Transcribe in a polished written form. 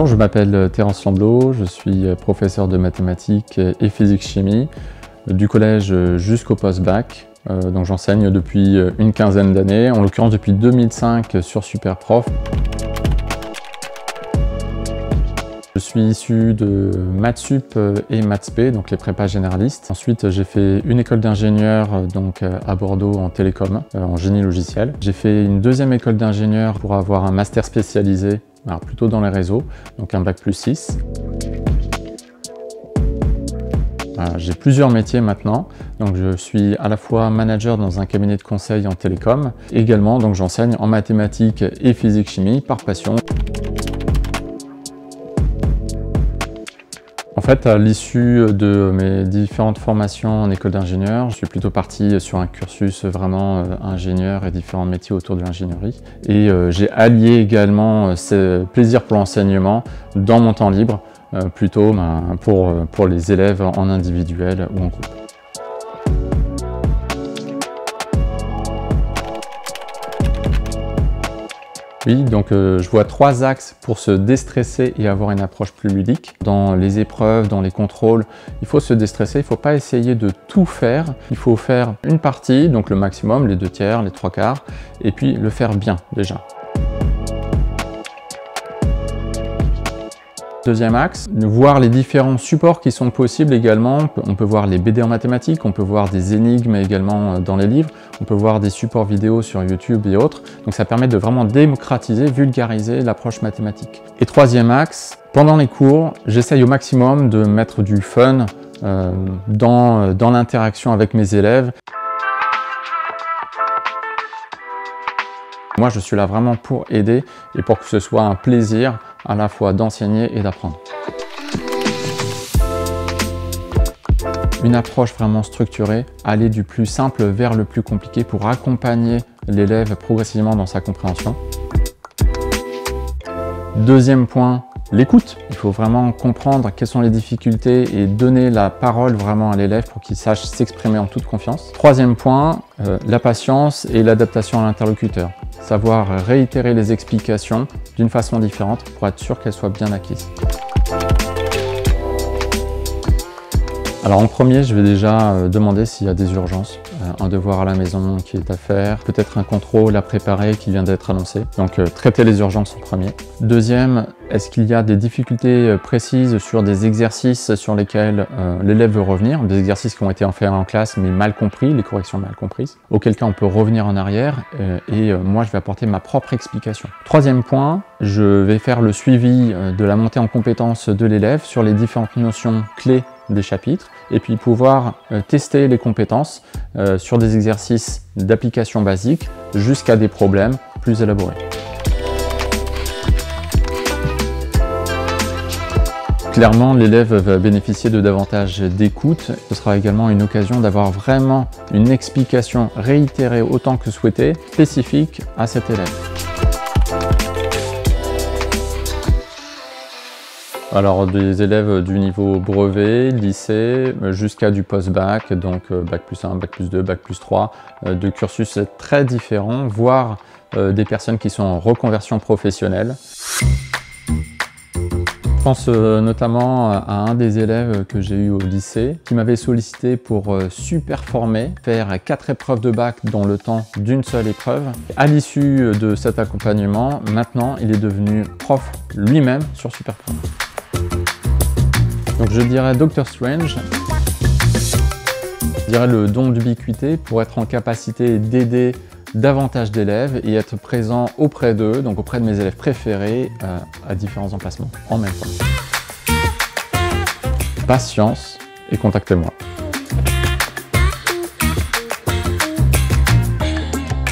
Bonjour, je m'appelle Terence Lamblot, je suis professeur de mathématiques et physique-chimie du collège jusqu'au post-bac. Donc j'enseigne depuis une quinzaine d'années, en l'occurrence depuis 2005 sur Superprof. Je suis issu de Maths Sup et Maths P, donc les prépas généralistes. Ensuite, j'ai fait une école d'ingénieur à Bordeaux en télécom, en génie logiciel. J'ai fait une deuxième école d'ingénieur pour avoir un master spécialisé, alors plutôt dans les réseaux, donc un bac+6. J'ai plusieurs métiers maintenant, donc je suis à la fois manager dans un cabinet de conseil en télécom, également donc j'enseigne en mathématiques et physique-chimie par passion. En fait, à l'issue de mes différentes formations en école d'ingénieur, je suis plutôt parti sur un cursus vraiment ingénieur et différents métiers autour de l'ingénierie. Et j'ai allié également ce plaisir pour l'enseignement dans mon temps libre, plutôt pour les élèves en individuel ou en groupe. Oui, donc je vois trois axes pour se déstresser et avoir une approche plus ludique. Dans les épreuves, dans les contrôles, il faut se déstresser, il ne faut pas essayer de tout faire. Il faut faire une partie, donc le maximum, les 2/3, les 3/4, et puis le faire bien déjà. Deuxième axe, voir les différents supports qui sont possibles également. On peut voir les BD en mathématiques, on peut voir des énigmes également dans les livres, on peut voir des supports vidéo sur YouTube et autres. Donc ça permet de vraiment démocratiser, vulgariser l'approche mathématique. Et troisième axe, pendant les cours, j'essaye au maximum de mettre du fun dans l'interaction avec mes élèves. Moi, je suis là vraiment pour aider et pour que ce soit un plaisir à la fois d'enseigner et d'apprendre. Une approche vraiment structurée, aller du plus simple vers le plus compliqué pour accompagner l'élève progressivement dans sa compréhension. Deuxième point, l'écoute. Il faut vraiment comprendre quelles sont les difficultés et donner la parole vraiment à l'élève pour qu'il sache s'exprimer en toute confiance. Troisième point, la patience et l'adaptation à l'interlocuteur. Savoir réitérer les explications d'une façon différente pour être sûr qu'elles soient bien acquises. Alors en premier, je vais déjà demander s'il y a des urgences, un devoir à la maison qui est à faire, peut-être un contrôle à préparer qui vient d'être annoncé. Donc traiter les urgences en premier. Deuxième, est-ce qu'il y a des difficultés précises sur des exercices sur lesquels l'élève veut revenir, des exercices qui ont été faits en classe mais mal compris, les corrections mal comprises, auquel cas on peut revenir en arrière et moi je vais apporter ma propre explication. Troisième point, je vais faire le suivi de la montée en compétences de l'élève sur les différentes notions clés des chapitres et puis pouvoir tester les compétences sur des exercices d'application basique jusqu'à des problèmes plus élaborés. Clairement, l'élève va bénéficier de davantage d'écoute. Ce sera également une occasion d'avoir vraiment une explication réitérée autant que souhaité, spécifique à cet élève. Alors des élèves du niveau brevet, lycée, jusqu'à du post-bac, donc bac+1, bac+2, bac+3, de cursus très différents, voire des personnes qui sont en reconversion professionnelle. Je pense notamment à un des élèves que j'ai eu au lycée qui m'avait sollicité pour superformer, faire 4 épreuves de bac dans le temps d'une seule épreuve. À l'issue de cet accompagnement, maintenant il est devenu prof lui-même sur Superprof. Donc je dirais Dr Strange, je dirais le don d'ubiquité pour être en capacité d'aider davantage d'élèves et être présent auprès d'eux, donc auprès de mes élèves préférés à différents emplacements en même temps. Patience et contactez-moi.